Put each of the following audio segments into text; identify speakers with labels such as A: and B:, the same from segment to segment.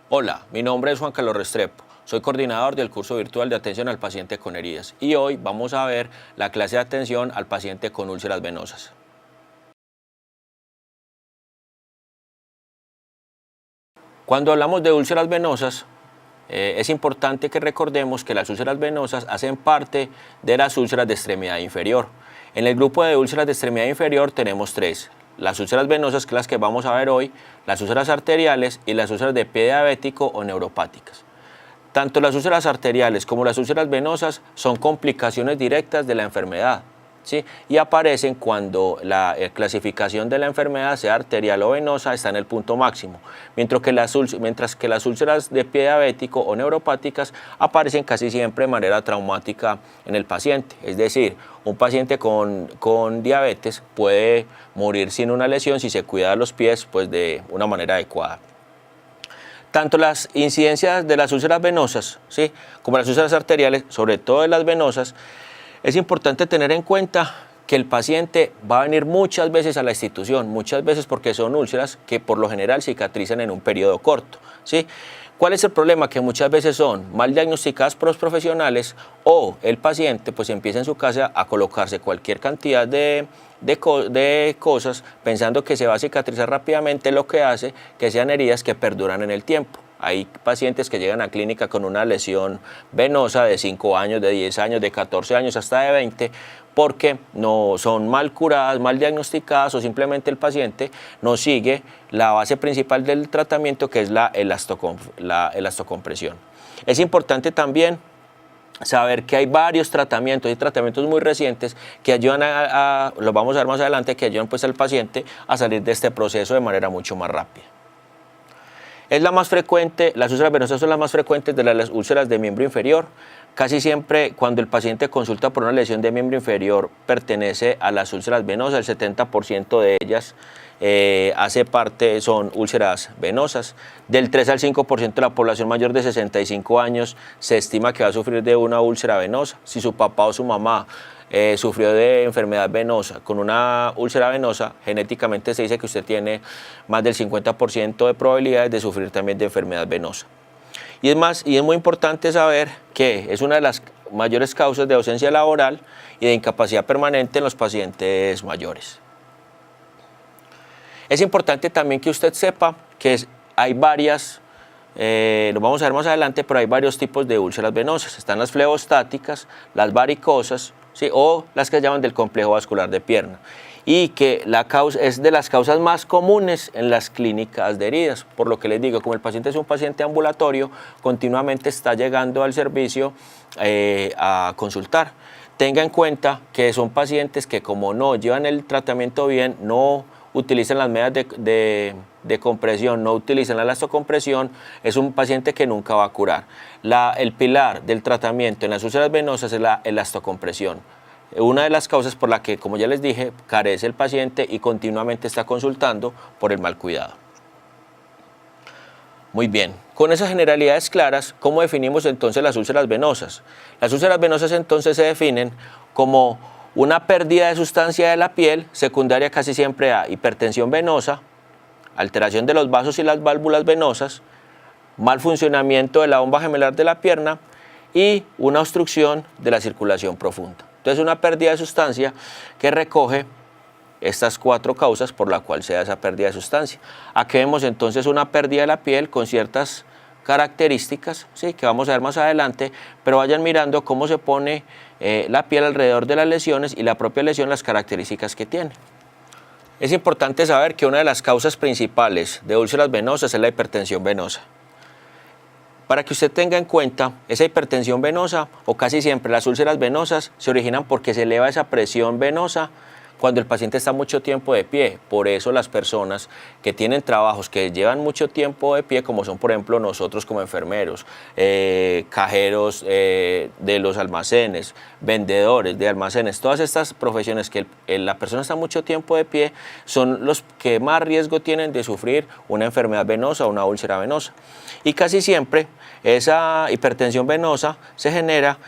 A: Hola, mi nombre es Juan Carlos Restrepo, soy coordinador del curso virtual de atención al paciente con heridas y hoy vamos a ver la clase de atención al paciente con úlceras venosas. Cuando hablamos de úlceras venosas, es importante que recordemos que las úlceras venosas hacen parte de las úlceras de extremidad inferior. En el grupo de úlceras de extremidad inferior tenemos tres: las úlceras venosas, que es las que vamos a ver hoy, las úlceras arteriales y las úlceras de pie diabético o neuropáticas. Tanto las úlceras arteriales como las úlceras venosas son complicaciones directas de la enfermedad, ¿sí? Y aparecen cuando la clasificación de la enfermedad, sea arterial o venosa, está en el punto máximo, mientras que las úlceras de pie diabético o neuropáticas aparecen casi siempre de manera traumática en el paciente. Es decir, un paciente con diabetes puede morir sin una lesión si se cuida de los pies pues, de una manera adecuada. Tanto las incidencias de las úlceras venosas, ¿sí?, como las úlceras arteriales, sobre todo de las venosas, es importante tener en cuenta que el paciente va a venir muchas veces a la institución, muchas veces porque son úlceras que por lo general cicatrizan en un periodo corto, ¿sí? ¿Cuál es el problema? Que muchas veces son mal diagnosticadas por los profesionales o el paciente pues empieza en su casa a colocarse cualquier cantidad de cosas pensando que se va a cicatrizar rápidamente, lo que hace que sean heridas que perduran en el tiempo. Hay pacientes que llegan a clínica con una lesión venosa de 5 años, de 10 años, de 14 años, hasta de 20, porque no son mal curadas, mal diagnosticadas o simplemente el paciente no sigue la base principal del tratamiento, que es la elastocompresión. Es importante también saber que hay varios tratamientos, y tratamientos muy recientes que ayudan los vamos a ver más adelante, que ayudan pues al paciente a salir de este proceso de manera mucho más rápida. Es la más frecuente, las úlceras venosas son las más frecuentes de las úlceras de miembro inferior. Casi siempre cuando el paciente consulta por una lesión de miembro inferior pertenece a las úlceras venosas, el 70% de ellas son úlceras venosas. Del 3 al 5% de la población mayor de 65 años se estima que va a sufrir de una úlcera venosa. Si su papá o su mamá sufrió de enfermedad venosa con una úlcera venosa, genéticamente se dice que usted tiene más del 50% de probabilidades de sufrir también de enfermedad venosa. Y es muy importante saber que es una de las mayores causas de ausencia laboral y de incapacidad permanente en los pacientes mayores. Es importante también que usted sepa que hay varias, lo vamos a ver más adelante, pero hay varios tipos de úlceras venosas. Están las fleostáticas, las varicosas, ¿sí?, o las que llaman del complejo vascular de pierna, y que es de las causas más comunes en las clínicas de heridas. Por lo que les digo, como el paciente es un paciente ambulatorio, continuamente está llegando al servicio a consultar. Tenga en cuenta que son pacientes que, como no llevan el tratamiento bien, no utilizan las medidas de compresión, no utilizan la elastocompresión, es un paciente que nunca va a curar. El pilar del tratamiento en las úlceras venosas es la elastocompresión. Una de las causas por la que, como ya les dije, carece el paciente y continuamente está consultando por el mal cuidado. Muy bien, con esas generalidades claras, ¿cómo definimos entonces las úlceras venosas? Las úlceras venosas entonces se definen como una pérdida de sustancia de la piel, secundaria casi siempre a hipertensión venosa, alteración de los vasos y las válvulas venosas, mal funcionamiento de la bomba gemelar de la pierna y una obstrucción de la circulación profunda. Entonces, una pérdida de sustancia que recoge estas 4 causas por la cual se da esa pérdida de sustancia. Aquí vemos entonces una pérdida de la piel con ciertas características, ¿sí?, que vamos a ver más adelante, pero vayan mirando cómo se pone la piel alrededor de las lesiones y la propia lesión, las características que tiene. Es importante saber que una de las causas principales de úlceras venosas es la hipertensión venosa. Para que usted tenga en cuenta, esa hipertensión venosa, o casi siempre las úlceras venosas, se originan porque se eleva esa presión venosa cuando el paciente está mucho tiempo de pie. Por eso las personas que tienen trabajos que llevan mucho tiempo de pie, como son por ejemplo nosotros como enfermeros, cajeros de los almacenes, vendedores de almacenes, todas estas profesiones que la persona está mucho tiempo de pie, son los que más riesgo tienen de sufrir una enfermedad venosa o una úlcera venosa. Y casi siempre esa hipertensión venosa se genera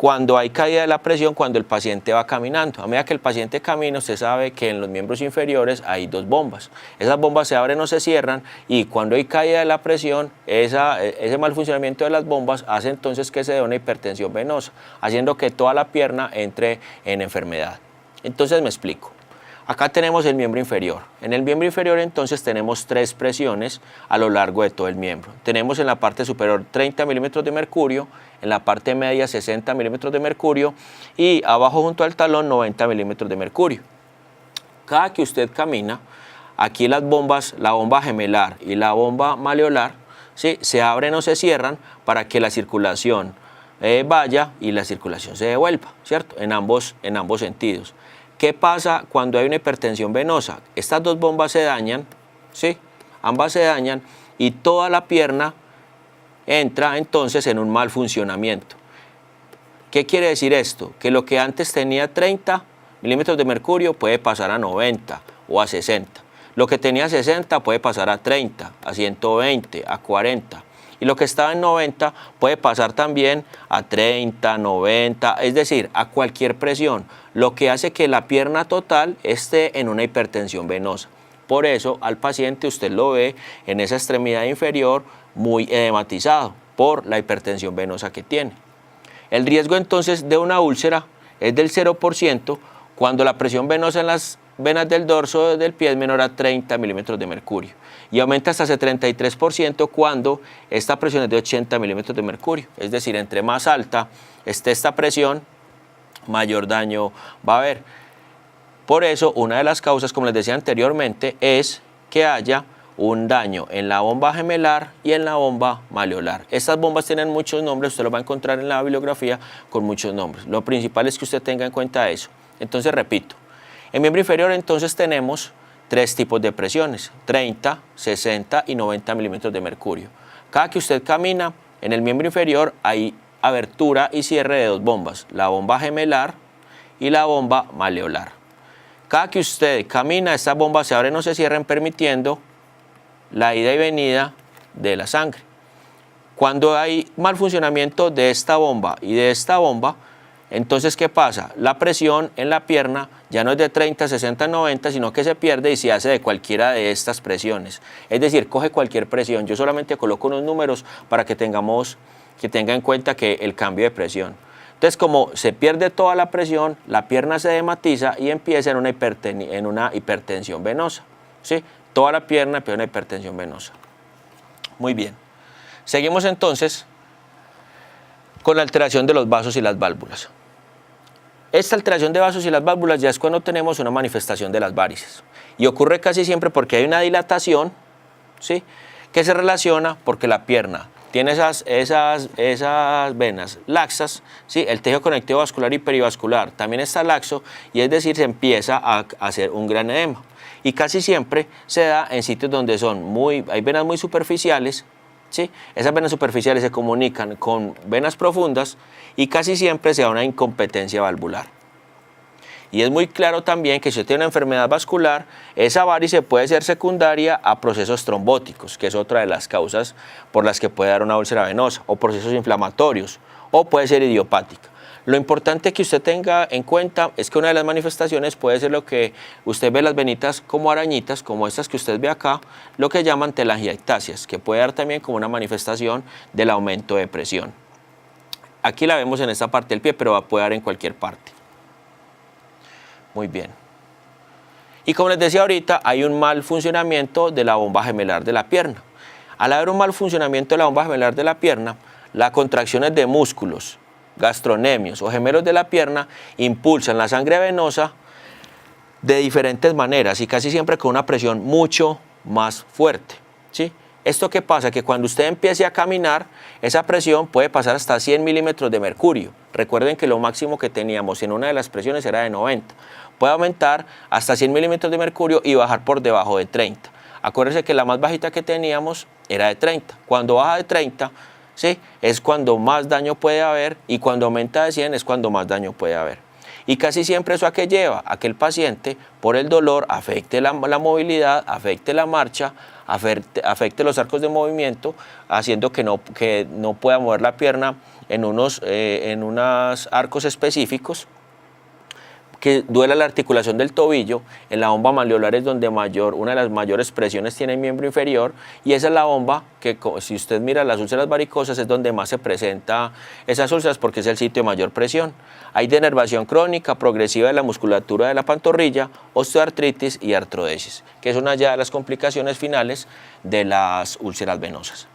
A: cuando hay caída de la presión, cuando el paciente va caminando. A medida que el paciente camina, usted sabe que en los miembros inferiores hay dos bombas. Esas bombas se abren o se cierran y cuando hay caída de la presión, ese mal funcionamiento de las bombas hace entonces que se dé una hipertensión venosa, haciendo que toda la pierna entre en enfermedad. Entonces me explico. Acá tenemos el miembro inferior. En el miembro inferior entonces tenemos 3 presiones a lo largo de todo el miembro. Tenemos en la parte superior 30 milímetros de mercurio, en la parte media 60 milímetros de mercurio y abajo junto al talón 90 milímetros de mercurio. Cada que usted camina, aquí las bombas, la bomba gemelar y la bomba maleolar, ¿sí?, se abren o se cierran para que la circulación vaya y la circulación se devuelva, ¿cierto? En ambos sentidos. ¿Qué pasa cuando hay una hipertensión venosa? Estas dos bombas se dañan, ¿sí? Ambas se dañan y toda la pierna entra entonces en un mal funcionamiento. ¿Qué quiere decir esto? Que lo que antes tenía 30 milímetros de mercurio puede pasar a 90 o a 60. Lo que tenía 60 puede pasar a 30, a 120, a 40. Y lo que estaba en 90 puede pasar también a 30, 90, es decir, a cualquier presión, lo que hace que la pierna total esté en una hipertensión venosa. Por eso al paciente usted lo ve en esa extremidad inferior muy edematizado por la hipertensión venosa que tiene. El riesgo entonces de una úlcera es del 0% cuando la presión venosa en las venas del dorso del pie es menor a 30 milímetros de mercurio y aumenta hasta ese 33% cuando esta presión es de 80 milímetros de mercurio. Es decir, entre más alta esté esta presión, mayor daño va a haber. Por eso, una de las causas, como les decía anteriormente, es que haya un daño en la bomba gemelar y en la bomba maleolar. Estas bombas tienen muchos nombres, usted lo va a encontrar en la bibliografía con muchos nombres. Lo principal es que usted tenga en cuenta eso. Entonces, repito, en miembro inferior entonces tenemos 3 tipos de presiones, 30, 60 y 90 milímetros de mercurio. Cada que usted camina, en el miembro inferior hay abertura y cierre de 2 bombas, la bomba gemelar y la bomba maleolar. Cada que usted camina, estas bombas se abren o se cierran permitiendo la ida y venida de la sangre. Cuando hay mal funcionamiento de esta bomba y de esta bomba, entonces, ¿qué pasa? La presión en la pierna ya no es de 30, 60, 90, sino que se pierde y se hace de cualquiera de estas presiones. Es decir, coge cualquier presión. Yo solamente coloco unos números para que tenga en cuenta que el cambio de presión. Entonces, como se pierde toda la presión, la pierna se edematiza y empieza en una hipertensión venosa, ¿sí? Toda la pierna empieza en una hipertensión venosa. Muy bien. Seguimos entonces con la alteración de los vasos y las válvulas. Esta alteración de vasos y las válvulas ya es cuando tenemos una manifestación de las varices. Y ocurre casi siempre porque hay una dilatación, ¿sí?, que se relaciona porque la pierna tiene esas venas laxas, ¿sí?, el tejido conectivo vascular y perivascular también está laxo y es decir, se empieza a hacer un gran edema. Y casi siempre se da en sitios donde hay venas muy superficiales, ¿sí? Esas venas superficiales se comunican con venas profundas y casi siempre se da una incompetencia valvular. Y es muy claro también que si usted tiene una enfermedad vascular, esa varice puede ser secundaria a procesos trombóticos, que es otra de las causas por las que puede dar una úlcera venosa, o procesos inflamatorios, o puede ser idiopática. Lo importante que usted tenga en cuenta es que una de las manifestaciones puede ser lo que usted ve las venitas como arañitas, como estas que usted ve acá, lo que llaman telangiectasias, que puede dar también como una manifestación del aumento de presión. Aquí la vemos en esta parte del pie, pero puede dar en cualquier parte. Muy bien. Y como les decía ahorita, hay un mal funcionamiento de la bomba gemelar de la pierna. Al haber un mal funcionamiento de la bomba gemelar de la pierna, las contracciones de músculos, gastronemios o gemelos de la pierna impulsan la sangre venosa de diferentes maneras y casi siempre con una presión mucho más fuerte, ¿sí? ¿Esto qué pasa? Que cuando usted empiece a caminar, esa presión puede pasar hasta 100 milímetros de mercurio. Recuerden que lo máximo que teníamos en una de las presiones era de 90. Puede aumentar hasta 100 milímetros de mercurio y bajar por debajo de 30. Acuérdense que la más bajita que teníamos era de 30. Cuando baja de 30, ¿sí?, es cuando más daño puede haber y cuando aumenta de 100 es cuando más daño puede haber. Y casi siempre eso a qué lleva, a que el paciente por el dolor afecte la movilidad, afecte la marcha, afecte los arcos de movimiento, haciendo que no pueda mover la pierna en unos arcos específicos, que duela la articulación del tobillo. En la bomba malleolar es donde una de las mayores presiones tiene el miembro inferior, y esa es la bomba que, si usted mira las úlceras varicosas, es donde más se presenta esas úlceras, porque es el sitio de mayor presión. Hay denervación crónica progresiva de la musculatura de la pantorrilla, osteoartritis y artrodesis, que son ya las complicaciones finales de las úlceras venosas.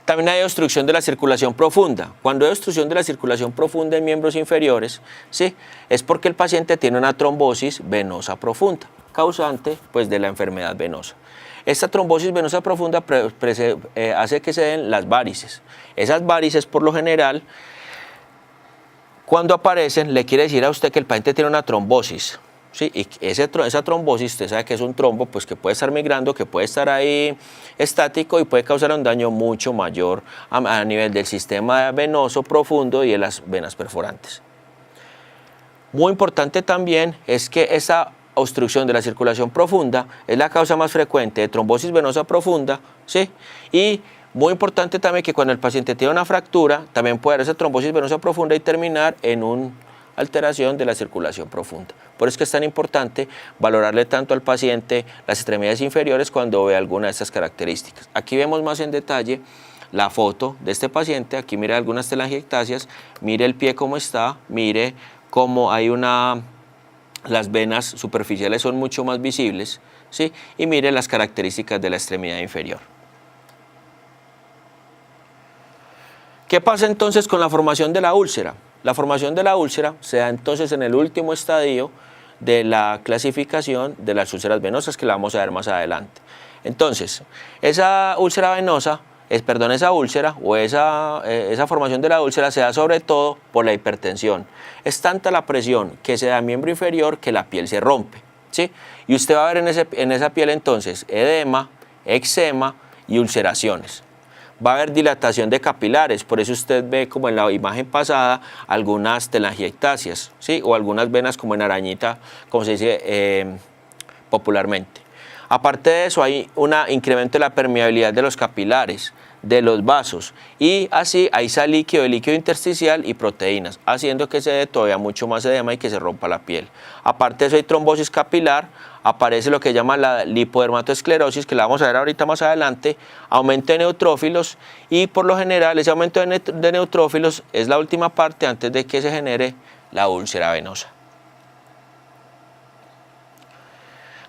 A: También hay obstrucción de la circulación profunda. Cuando hay obstrucción de la circulación profunda en miembros inferiores, ¿sí?, es porque el paciente tiene una trombosis venosa profunda, causante pues, de la enfermedad venosa. Esta trombosis venosa profunda hace que se den las varices. Esas varices, por lo general, cuando aparecen, le quiere decir a usted que el paciente tiene una trombosis. Sí, y esa trombosis, usted sabe que es un trombo pues, que puede estar migrando, que puede estar ahí estático y puede causar un daño mucho mayor a nivel del sistema venoso profundo y de las venas perforantes. Muy importante también es que esa obstrucción de la circulación profunda es la causa más frecuente de trombosis venosa profunda, ¿sí? Y muy importante también que cuando el paciente tiene una fractura, también puede haber esa trombosis venosa profunda y terminar en una alteración de la circulación profunda. Por eso es que es tan importante valorarle tanto al paciente las extremidades inferiores cuando ve alguna de estas características. Aquí vemos más en detalle la foto de este paciente. Aquí mire algunas telangiectasias, mire el pie cómo está, mire cómo hay las venas superficiales son mucho más visibles, ¿sí? Y mire las características de la extremidad inferior. ¿Qué pasa entonces con la formación de la úlcera? La formación de la úlcera se da entonces en el último estadio de la clasificación de las úlceras venosas, que la vamos a ver más adelante. Entonces, esa úlcera venosa, esa úlcera o esa formación de la úlcera se da sobre todo por la hipertensión. Es tanta la presión que se da en miembro inferior que la piel se rompe, ¿sí? Y usted va a ver en esa piel entonces edema, eczema y ulceraciones. Va a haber dilatación de capilares, por eso usted ve como en la imagen pasada algunas telangiectasias, ¿sí? O algunas venas como en arañita, como se dice popularmente. Aparte de eso hay un incremento de la permeabilidad de los capilares, de los vasos, y así hay sal líquido, el líquido intersticial y proteínas, haciendo que se dé todavía mucho más edema y que se rompa la piel. Aparte de eso hay trombosis capilar, aparece lo que llama la lipodermatoesclerosis, que la vamos a ver ahorita más adelante, aumento de neutrófilos, y por lo general ese aumento de neutrófilos es la última parte antes de que se genere la úlcera venosa.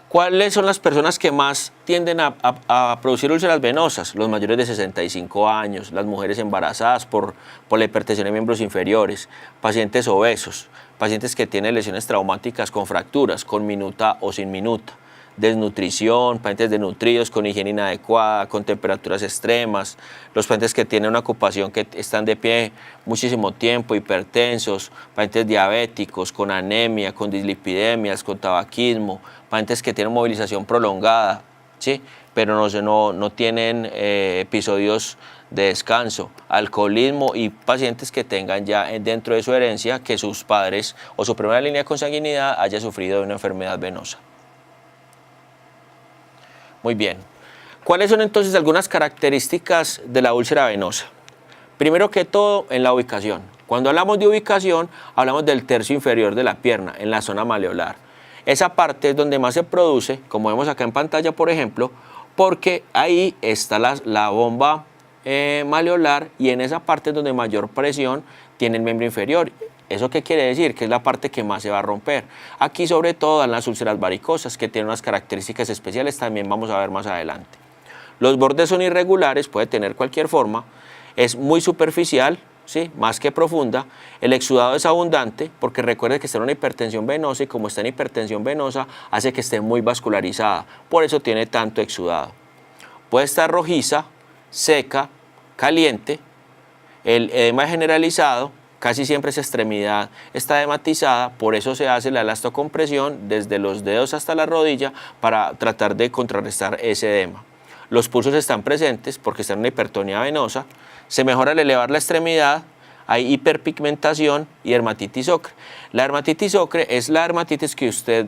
A: ¿Cuáles son las personas que más tienden a producir úlceras venosas? Los mayores de 65 años, las mujeres embarazadas por la hipertensión de miembros inferiores, pacientes obesos, pacientes que tienen lesiones traumáticas con fracturas, con minuta o sin minuta, desnutrición, pacientes desnutridos con higiene inadecuada, con temperaturas extremas, los pacientes que tienen una ocupación que están de pie muchísimo tiempo, hipertensos, pacientes diabéticos, con anemia, con dislipidemias, con tabaquismo, pacientes que tienen movilización prolongada, ¿sí? Pero no tienen episodios de descanso, alcoholismo, y pacientes que tengan ya dentro de su herencia que sus padres o su primera línea de consanguinidad haya sufrido de una enfermedad venosa. Muy bien. ¿Cuáles son entonces algunas características de la úlcera venosa? Primero que todo, en la ubicación. Cuando hablamos de ubicación, hablamos del tercio inferior de la pierna, en la zona malleolar. Esa parte es donde más se produce, como vemos acá en pantalla, por ejemplo, porque ahí está la bomba malleolar, y en esa parte es donde mayor presión tiene el miembro inferior. ¿Eso qué quiere decir? Que es la parte que más se va a romper. Aquí sobre todo en las úlceras varicosas, que tienen unas características especiales, también vamos a ver más adelante. Los bordes son irregulares, puede tener cualquier forma, es muy superficial, ¿sí? Más que profunda. El exudado es abundante, porque recuerde que está en una hipertensión venosa, y como está en hipertensión venosa hace que esté muy vascularizada, por eso tiene tanto exudado. Puede estar rojiza, seca, caliente. El edema generalizado, casi siempre esa extremidad está edematizada, por eso se hace la elastocompresión desde los dedos hasta la rodilla para tratar de contrarrestar ese edema. Los pulsos están presentes porque está en una hipertonía venosa. Se mejora al elevar la extremidad, hay hiperpigmentación y dermatitis ocre. La dermatitis ocre es la dermatitis que usted,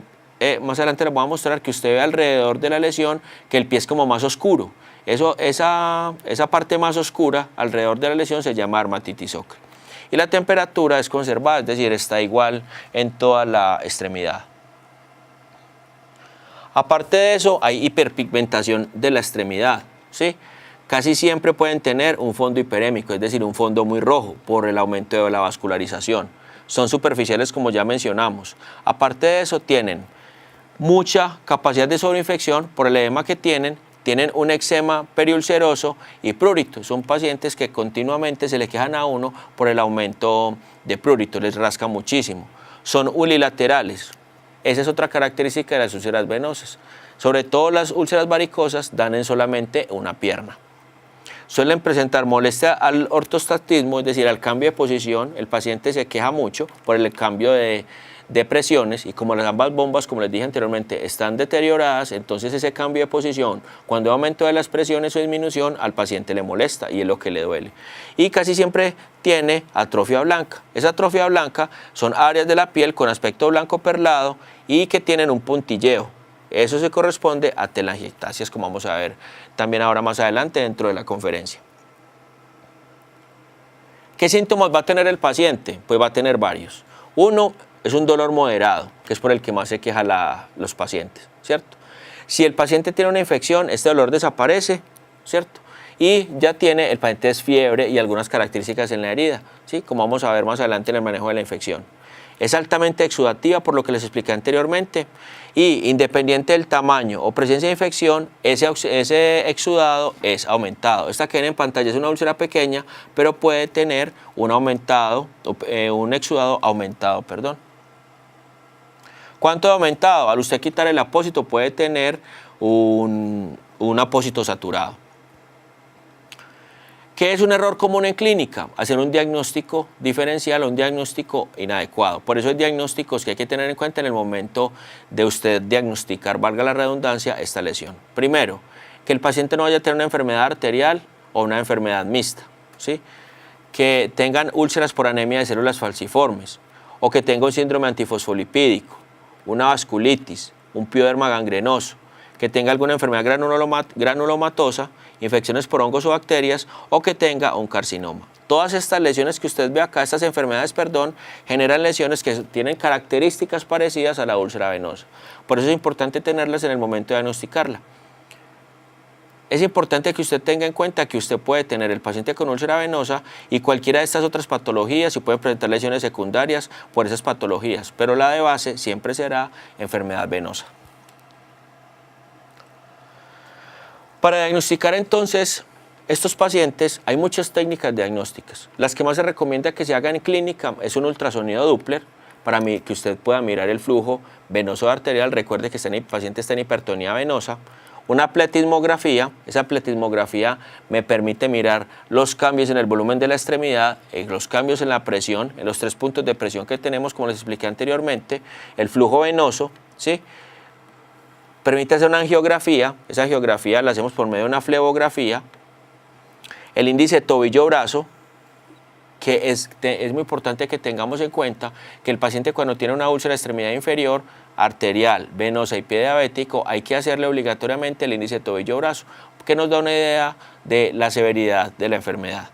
A: más adelante les voy a mostrar, que usted ve alrededor de la lesión, que el pie es como más oscuro. Esa parte más oscura alrededor de la lesión se llama dermatitis ocre. Y la temperatura es conservada, es decir, está igual en toda la extremidad. Aparte de eso, hay hiperpigmentación de la extremidad, ¿sí? Casi siempre pueden tener un fondo hiperémico, es decir, un fondo muy rojo por el aumento de la vascularización. Son superficiales, como ya mencionamos. Aparte de eso, tienen mucha capacidad de sobreinfección por el edema que tienen un eczema periulceroso y prurito. Son pacientes que continuamente se le quejan a uno por el aumento de prurito, les rasca muchísimo. Son unilaterales. Esa es otra característica de las úlceras venosas. Sobre todo las úlceras varicosas dan en solamente una pierna. Suelen presentar molestia al ortostatismo, es decir, al cambio de posición. El paciente se queja mucho por el cambio de presiones y como las ambas bombas, como les dije anteriormente, están deterioradas, entonces ese cambio de posición, cuando hay aumento de las presiones o disminución, al paciente le molesta y es lo que le duele. Y casi siempre tiene atrofia blanca. Esa atrofia blanca son áreas de la piel con aspecto blanco perlado y que tienen un puntilleo. Eso se corresponde a telangiectasias, como vamos a ver también ahora más adelante dentro de la conferencia. ¿Qué síntomas va a tener el paciente? Pues va a tener varios. Uno es un dolor moderado, que es por el que más se quejan los pacientes, ¿cierto? Si el paciente tiene una infección, este dolor desaparece, ¿cierto? Y ya el paciente es fiebre y algunas características en la herida, ¿sí? Como vamos a ver más adelante en el manejo de la infección. Es altamente exudativa, por lo que les expliqué anteriormente, y independiente del tamaño o presencia de infección, ese exudado es aumentado. Esta que ven en pantalla es una úlcera pequeña, pero puede tener un exudado aumentado, perdón. ¿Cuánto de aumentado? Al usted quitar el apósito puede tener un apósito saturado. ¿Qué es un error común en clínica? Hacer un diagnóstico diferencial o un diagnóstico inadecuado. Por eso hay diagnósticos que hay que tener en cuenta en el momento de usted diagnosticar, valga la redundancia, esta lesión. Primero, que el paciente no vaya a tener una enfermedad arterial o una enfermedad mixta, ¿sí? Que tengan úlceras por anemia de células falciformes o que tenga un síndrome antifosfolipídico, una vasculitis, un pioderma gangrenoso, que tenga alguna enfermedad granulomatosa, infecciones por hongos o bacterias o que tenga un carcinoma. Todas estas lesiones que usted ve acá, estas enfermedades, generan lesiones que tienen características parecidas a la úlcera venosa. Por eso es importante tenerlas en el momento de diagnosticarla. Es importante que usted tenga en cuenta que usted puede tener el paciente con úlcera venosa y cualquiera de estas otras patologías y puede presentar lesiones secundarias por esas patologías, pero la de base siempre será enfermedad venosa. Para diagnosticar entonces estos pacientes hay muchas técnicas diagnósticas. Las que más se recomienda que se hagan en clínica es un ultrasonido Doppler para que usted pueda mirar el flujo venoso arterial. Recuerde que el paciente está en hipertonía venosa. Una pletismografía, esa pletismografía me permite mirar los cambios en el volumen de la extremidad, los cambios en la presión, en los 3 puntos de presión que tenemos, como les expliqué anteriormente, el flujo venoso, ¿sí? Permite hacer una angiografía, esa angiografía la hacemos por medio de una flebografía, el índice tobillo-brazo, que es muy importante que tengamos en cuenta que el paciente cuando tiene una úlcera de extremidad inferior, arterial, venosa y pie diabético, hay que hacerle obligatoriamente el índice tobillo-brazo, que nos da una idea de la severidad de la enfermedad.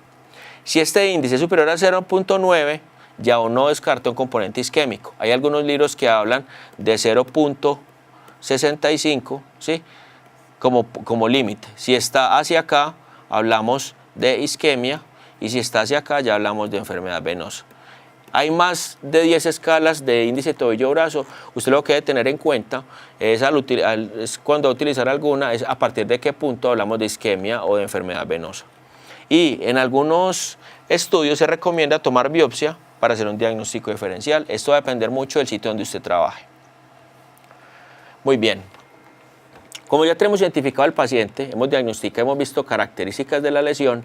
A: Si este índice es superior a 0.9, ya uno descarta un componente isquémico. Hay algunos libros que hablan de 0.65, ¿sí? como límite. Si está hacia acá, hablamos de isquemia, y si está hacia acá, ya hablamos de enfermedad venosa. Hay más de 10 escalas de índice tobillo-brazo. Usted lo que debe tener en cuenta es cuando utilizar alguna, es a partir de qué punto hablamos de isquemia o de enfermedad venosa. Y en algunos estudios se recomienda tomar biopsia para hacer un diagnóstico diferencial. Esto va a depender mucho del sitio donde usted trabaje. Muy bien. Como ya tenemos identificado al paciente, hemos diagnosticado, hemos visto características de la lesión,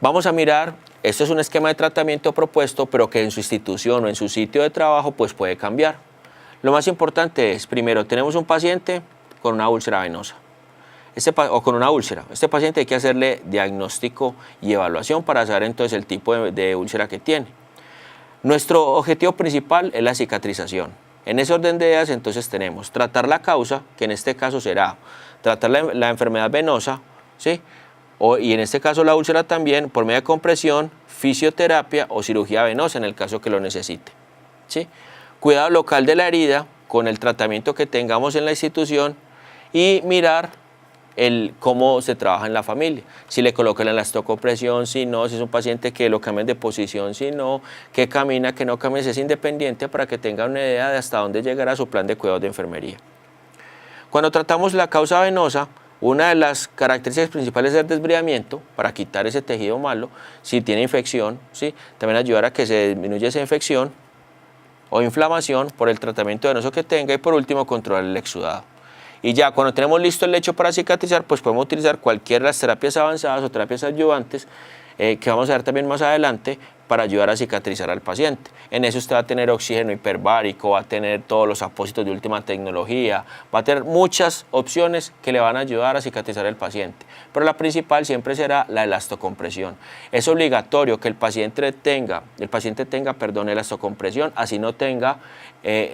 A: vamos a mirar, esto es un esquema de tratamiento propuesto, pero que en su institución o en su sitio de trabajo pues puede cambiar. Lo más importante es, primero, tenemos un paciente con una úlcera venosa. o con una úlcera. Este paciente hay que hacerle diagnóstico y evaluación para saber entonces el tipo de úlcera que tiene. Nuestro objetivo principal es la cicatrización. En ese orden de ideas entonces tenemos tratar la causa, que en este caso será tratar la enfermedad venosa, ¿sí? Y en este caso la úlcera también por medio de compresión, fisioterapia o cirugía venosa en el caso que lo necesite, ¿sí? Cuidado local de la herida con el tratamiento que tengamos en la institución y mirar cómo se trabaja en la familia, si le colocan la elastocompresión, si no, si es un paciente que lo cambien de posición, si no, que camina, que no camina, si es independiente para que tenga una idea de hasta dónde llegará su plan de cuidados de enfermería. Cuando tratamos la causa venosa, una de las características principales es el desbridamiento, para quitar ese tejido malo, si tiene infección, ¿sí? También ayudar a que se disminuya esa infección o inflamación por el tratamiento venoso que tenga y por último controlar el exudado. Y ya cuando tenemos listo el lecho para cicatrizar, pues podemos utilizar cualquiera de las terapias avanzadas o terapias adyuvantes que vamos a ver también más adelante para ayudar a cicatrizar al paciente. En eso usted va a tener oxígeno hiperbárico, va a tener todos los apósitos de última tecnología, va a tener muchas opciones que le van a ayudar a cicatrizar al paciente. Pero la principal siempre será la elastocompresión. Es obligatorio que el paciente tenga elastocompresión, así no tenga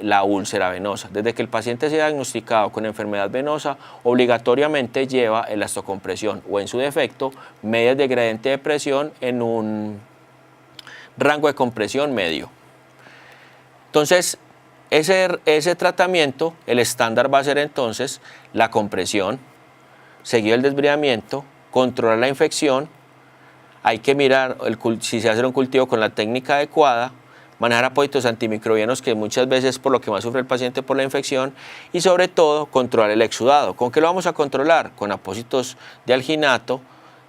A: la úlcera venosa. Desde que el paciente sea diagnosticado con enfermedad venosa, obligatoriamente lleva elastocompresión o en su defecto, medias de gradiente de presión en un rango de compresión medio. Entonces, ese tratamiento, el estándar va a ser entonces la compresión, seguido el desbridamiento, controlar la infección, hay que mirar si se hace un cultivo con la técnica adecuada, manejar apósitos antimicrobianos que muchas veces es por lo que más sufre el paciente por la infección y sobre todo controlar el exudado. ¿Con qué lo vamos a controlar? Con apósitos de alginato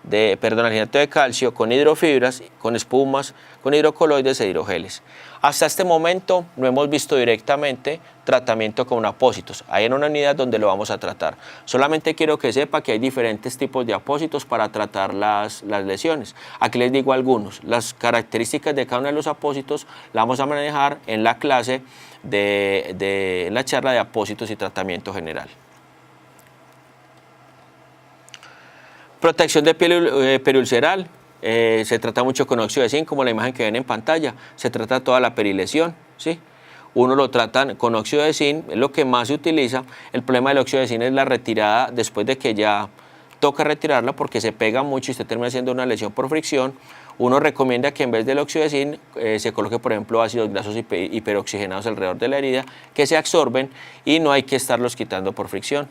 A: de calcio, con hidrofibras, con espumas, con hidrocoloides e hidrogeles. Hasta este momento no hemos visto directamente tratamiento con apósitos. Hay en una unidad donde lo vamos a tratar. Solamente quiero que sepa que hay diferentes tipos de apósitos para tratar las lesiones. Aquí les digo algunos. Las características de cada uno de los apósitos las vamos a manejar en la clase de la charla de apósitos y tratamiento general. Protección de piel periulceral, se trata mucho con óxido de zinc, como la imagen que ven en pantalla, se trata toda la perilesión, ¿sí? Uno lo trata con óxido de zinc, es lo que más se utiliza. El problema del óxido de zinc es la retirada después de que ya toca retirarla porque se pega mucho y usted termina haciendo una lesión por fricción. Uno recomienda que en vez del óxido de zinc se coloque, por ejemplo, ácidos grasos hiperoxigenados alrededor de la herida que se absorben y no hay que estarlos quitando por fricción.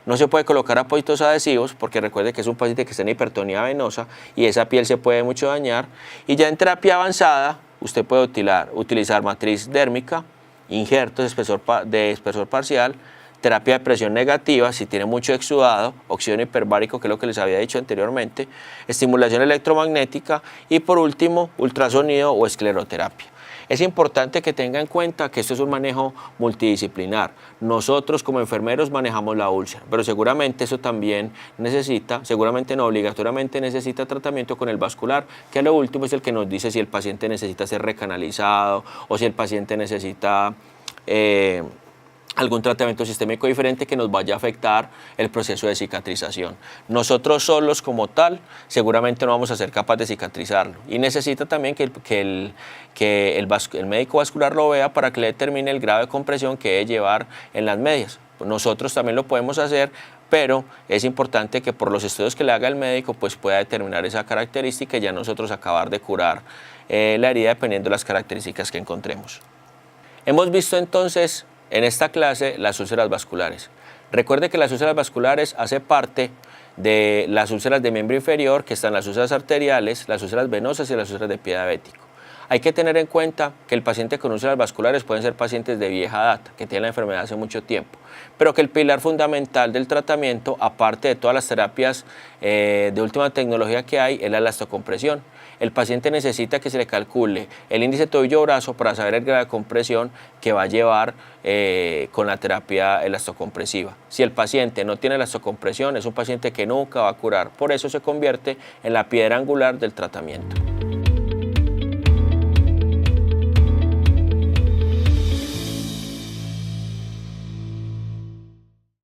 A: No se puede colocar apósitos adhesivos porque recuerde que es un paciente que está en hipertonía venosa y esa piel se puede mucho dañar. Y ya en terapia avanzada usted puede utilizar matriz dérmica, injertos de espesor parcial, terapia de presión negativa si tiene mucho exudado, oxígeno hiperbárico, que es lo que les había dicho anteriormente, estimulación electromagnética y por último ultrasonido o escleroterapia. Es importante que tenga en cuenta que esto es un manejo multidisciplinar. Nosotros como enfermeros manejamos la úlcera, pero seguramente eso también seguramente no obligatoriamente necesita tratamiento con el vascular, que a lo último es el que nos dice si el paciente necesita ser recanalizado o si el paciente necesita algún tratamiento sistémico diferente que nos vaya a afectar el proceso de cicatrización. Nosotros solos como tal seguramente no vamos a ser capaces de cicatrizarlo y necesita también que el médico vascular lo vea para que le determine el grado de compresión que debe llevar en las medias. Nosotros también lo podemos hacer, pero es importante que por los estudios que le haga el médico pues pueda determinar esa característica y ya nosotros acabar de curar la herida dependiendo de las características que encontremos. Hemos visto entonces en esta clase las úlceras vasculares. Recuerde que las úlceras vasculares hacen parte de las úlceras de miembro inferior, que están las úlceras arteriales, las úlceras venosas y las úlceras de pie diabético. Hay que tener en cuenta que el paciente con úlceras vasculares pueden ser pacientes de vieja data, que tienen la enfermedad hace mucho tiempo, pero que el pilar fundamental del tratamiento, aparte de todas las terapias de última tecnología que hay, es la elastocompresión. El paciente necesita que se le calcule el índice tobillo-brazo para saber el grado de compresión que va a llevar con la terapia elastocompresiva. Si el paciente no tiene elastocompresión, es un paciente que nunca va a curar. Por eso se convierte en la piedra angular del tratamiento.